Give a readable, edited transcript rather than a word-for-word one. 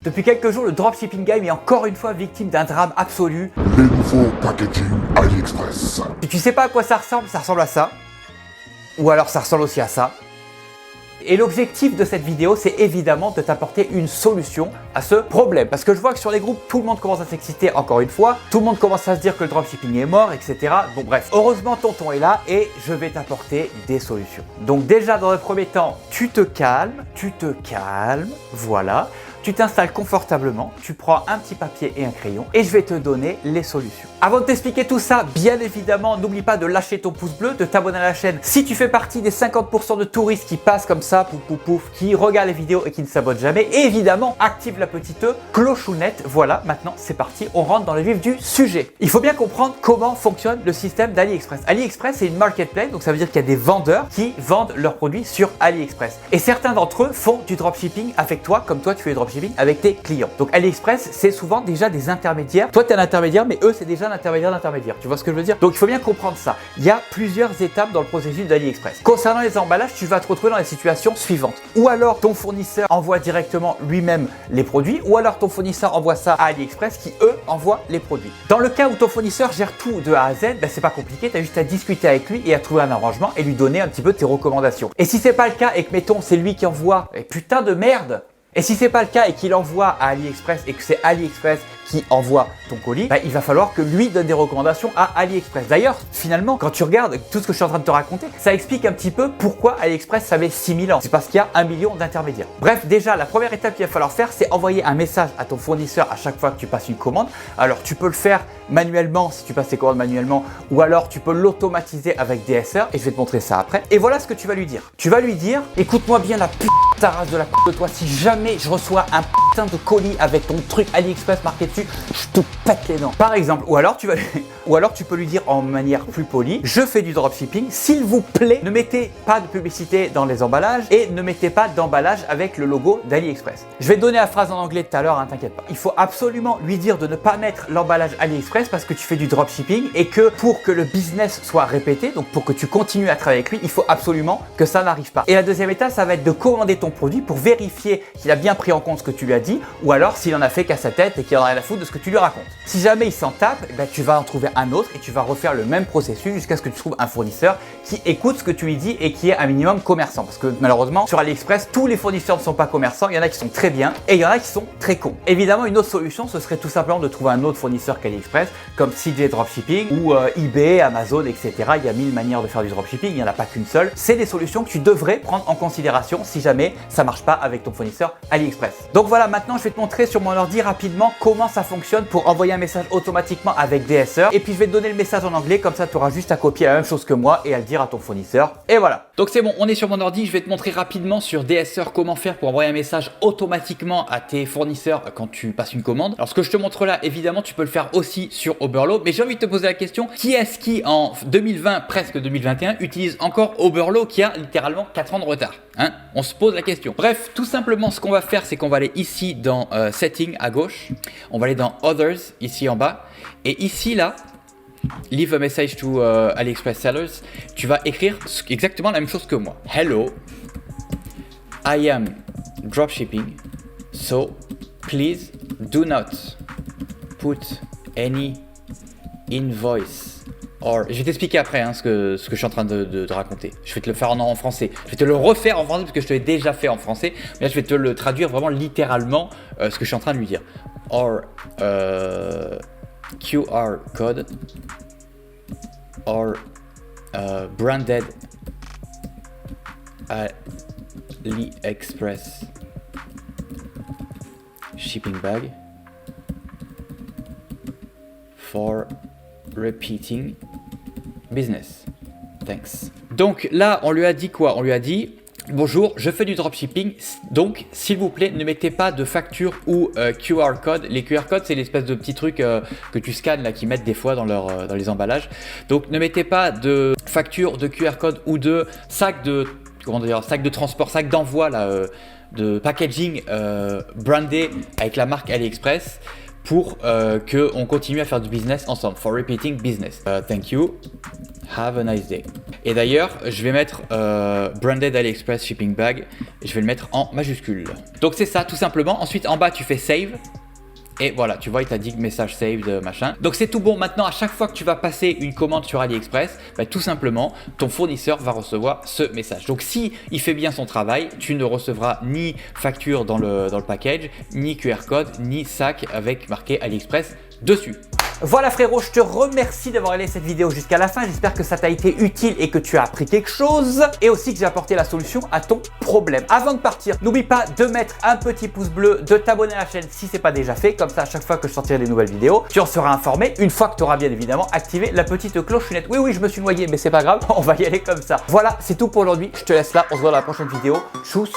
Depuis quelques jours, le dropshipping game est encore une fois victime d'un drame absolu. Les nouveaux packaging AliExpress. Si tu sais pas à quoi ça ressemble à ça. Ou alors ça ressemble aussi à ça. Et l'objectif de cette vidéo, c'est évidemment de t'apporter une solution à ce problème. Parce que je vois que sur les groupes, tout le monde commence à s'exciter encore une fois. Tout le monde commence à se dire que le dropshipping est mort, etc. Bon bref, heureusement Tonton est là et je vais t'apporter des solutions. Donc déjà dans le premier temps, tu te calmes, voilà. Tu t'installes confortablement, tu prends un petit papier et un crayon et je vais te donner les solutions. Avant de t'expliquer tout ça, bien évidemment, n'oublie pas de lâcher ton pouce bleu, de t'abonner à la chaîne. Si tu fais partie des 50% de touristes qui passent comme ça, pouf pouf pouf, qui regardent les vidéos et qui ne s'abonnent jamais, et évidemment, active la petite clochounette. Voilà, maintenant c'est parti, on rentre dans le vif du sujet. Il faut bien comprendre comment fonctionne le système d'AliExpress. AliExpress, c'est une marketplace, donc ça veut dire qu'il y a des vendeurs qui vendent leurs produits sur AliExpress. Et certains d'entre eux font du dropshipping avec toi, comme toi tu fais du dropshipping avec tes clients. Donc AliExpress, c'est souvent déjà des intermédiaires. Toi, tu es un intermédiaire, mais eux, c'est déjà un intermédiaire d'intermédiaire. Tu vois ce que je veux dire? Donc il faut bien comprendre ça. Il y a plusieurs étapes dans le processus d'AliExpress. Concernant les emballages, tu vas te retrouver dans les situations suivantes. Ou alors ton fournisseur envoie directement lui-même les produits, ou alors ton fournisseur envoie ça à AliExpress qui, eux, envoient les produits. Dans le cas où ton fournisseur gère tout de A à Z, ben, c'est pas compliqué, tu as juste à discuter avec lui et à trouver un arrangement et lui donner un petit peu tes recommandations. Et si c'est pas le cas et que, mettons, c'est lui qui envoie, putain de merde! Et si c'est pas le cas et qu'il envoie à AliExpress et que c'est AliExpress qui envoie ton colis, bah, il va falloir que lui donne des recommandations à AliExpress. D'ailleurs, finalement, quand tu regardes tout ce que je suis en train de te raconter, ça explique un petit peu pourquoi AliExpress ça met 6000 ans. C'est parce qu'il y a 1 million d'intermédiaires. Bref, déjà, la première étape qu'il va falloir faire, c'est envoyer un message à ton fournisseur à chaque fois que tu passes une commande. Alors, tu peux le faire manuellement si tu passes tes commandes manuellement, ou alors tu peux l'automatiser avec DSR et je vais te montrer ça après. Et voilà ce que tu vas lui dire. Tu vas lui dire, écoute-moi bien la putain race de la de toi, si jamais je reçois un putain de colis avec ton truc AliExpress marqué dessus, je te pète les dents. Par exemple, ou alors tu peux lui dire en manière plus polie, je fais du dropshipping, s'il vous plaît, ne mettez pas de publicité dans les emballages et ne mettez pas d'emballage avec le logo d'AliExpress. Je vais te donner la phrase en anglais tout à l'heure, hein, t'inquiète pas. Il faut absolument lui dire de ne pas mettre l'emballage AliExpress parce que tu fais du dropshipping et que pour que le business soit répété, donc pour que tu continues à travailler avec lui, il faut absolument que ça n'arrive pas. Et la deuxième étape, ça va être de commander ton produit pour vérifier qu'il a bien pris en compte ce que tu lui as dit ou alors s'il en a fait qu'à sa tête et qu'il en a rien à foutre de ce que tu lui racontes. Si jamais il s'en tape, eh ben, tu vas en trouver un autre et tu vas refaire le même processus jusqu'à ce que tu trouves un fournisseur qui écoute ce que tu lui dis et qui est un minimum commerçant. Parce que malheureusement, sur AliExpress, tous les fournisseurs ne sont pas commerçants. Il y en a qui sont très bien et il y en a qui sont très cons. Évidemment, une autre solution, ce serait tout simplement de trouver un autre fournisseur qu'AliExpress, comme CJ Dropshipping ou eBay, Amazon, etc. Il y a 1000 manières de faire du dropshipping, il n'y en a pas qu'une seule. C'est des solutions que tu devrais prendre en considération si jamais ça marche pas avec ton fournisseur AliExpress. Donc voilà, maintenant je vais te montrer sur mon ordi rapidement comment ça fonctionne pour envoyer un message automatiquement avec DSR. Et puis je vais te donner le message en anglais, comme ça tu auras juste à copier la même chose que moi et à le dire à ton fournisseur. Et voilà. Donc c'est bon, on est sur mon ordi, je vais te montrer rapidement sur DSR comment faire pour envoyer un message automatiquement à tes fournisseurs quand tu passes une commande. Alors ce que je te montre là, évidemment, tu peux le faire aussi sur Oberlo, mais j'ai envie de te poser la question, qui est-ce qui en 2020, presque 2021, utilise encore Oberlo qui a littéralement 4 ans de retard, hein? On se pose la question. Bref, tout simplement, ce qu'on va faire, c'est qu'on va aller ici dans Settings à gauche, on va aller dans Others ici en bas, et ici là, Leave a message to AliExpress sellers, tu vas écrire exactement la même chose que moi. Hello, I am dropshipping, so please do not put any invoice or... Je vais t'expliquer après hein, ce que je suis en train de raconter. Je vais te le faire en français. Je vais te le refaire en français parce que je te l'ai déjà fait en français. Mais là, je vais te le traduire vraiment littéralement ce que je suis en train de lui dire. Or QR code or branded AliExpress shipping bag for repeating business. Thanks. Donc là, on lui a dit quoi? On lui a dit bonjour, je fais du dropshipping, donc s'il vous plaît ne mettez pas de facture ou QR code. Les QR codes c'est l'espèce de petits trucs que tu scannes là, qu'ils mettent des fois dans les emballages. Donc ne mettez pas de facture, de QR code ou de sac de, comment dire, sac de transport, sac d'envoi là, de packaging brandé avec la marque AliExpress pour qu'on continue à faire du business ensemble. For repeating business. Thank you. Have a nice day. Et d'ailleurs, je vais mettre Branded AliExpress Shipping Bag. Je vais le mettre en majuscule. Donc c'est ça, tout simplement. Ensuite, en bas, tu fais Save. Et voilà, tu vois, il t'a dit message saved, machin. Donc c'est tout bon. Maintenant, à chaque fois que tu vas passer une commande sur AliExpress, bah, tout simplement, ton fournisseur va recevoir ce message. Donc si il fait bien son travail, tu ne recevras ni facture dans le package, ni QR code, ni sac avec marqué AliExpress dessus. Voilà frérot, je te remercie d'avoir regardé cette vidéo jusqu'à la fin. J'espère que ça t'a été utile et que tu as appris quelque chose et aussi que j'ai apporté la solution à ton problème. Avant de partir, n'oublie pas de mettre un petit pouce bleu, de t'abonner à la chaîne si ce n'est pas déjà fait. Comme ça, à chaque fois que je sortirai des nouvelles vidéos, tu en seras informé une fois que tu auras bien évidemment activé la petite clochonnette. Oui, je me suis noyé, mais c'est pas grave, on va y aller comme ça. Voilà, c'est tout pour aujourd'hui. Je te laisse là, on se voit dans la prochaine vidéo. Tchuss.